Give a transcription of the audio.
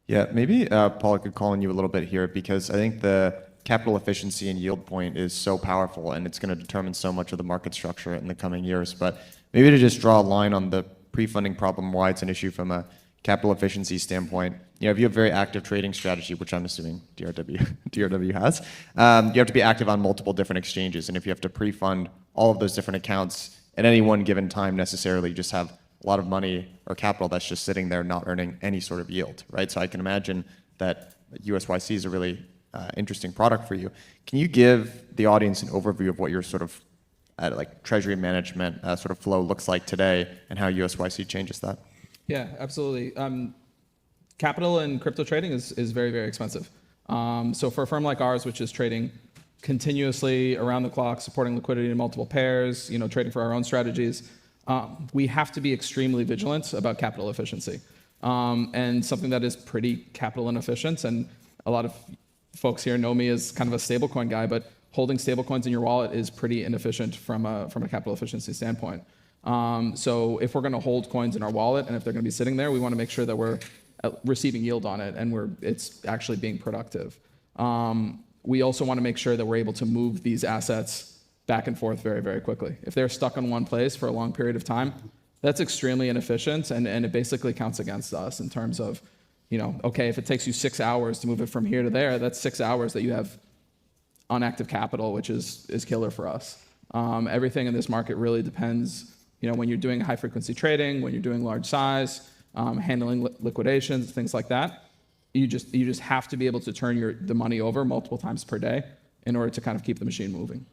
Yeah, maybe Paul, I could call on you a little bit here because I think the capital efficiency and yield point is so powerful and it's going to determine so much of the market structure in the coming years. But maybe to just draw a line on the pre-funding problem, why it's an issue from a capital efficiency standpoint. If you have a very active trading strategy, which I'm assuming DRW has, you have to be active on multiple different exchanges. And if you have to pre-fund all of those different accounts at any one given time necessarily, you just have a lot of money or capital that's just sitting there not earning any sort of yield, right? So I can imagine that USYC is a really interesting product for you. Can you give the audience an overview of what your sort of like treasury management sort of flow looks like today and how USYC changes that? Yeah, absolutely. Capital in crypto trading is very, very expensive. So for a firm like ours, which is trading continuously around the clock, supporting liquidity in multiple pairs, trading for our own strategies, we have to be extremely vigilant about capital efficiency. And something that is pretty capital inefficient, and a lot of folks here know me as kind of a stablecoin guy, but holding stablecoins in your wallet is pretty inefficient from a capital efficiency standpoint. So if we're going to hold coins in our wallet and if they're going to be sitting there, we want to make sure that we're receiving yield on it and it's actually being productive. We also want to make sure that we're able to move these assets back and forth very, very quickly. If they're stuck in one place for a long period of time, that's extremely inefficient and it basically counts against us in terms of, okay, if it takes you 6 hours to move it from here to there, that's 6 hours that you have unactive capital, which is killer for us. Everything in this market really depends, when you're doing high frequency trading, when you're doing large size, handling liquidations, things like that, you just have to be able to turn the money over multiple times per day in order to kind of keep the machine moving.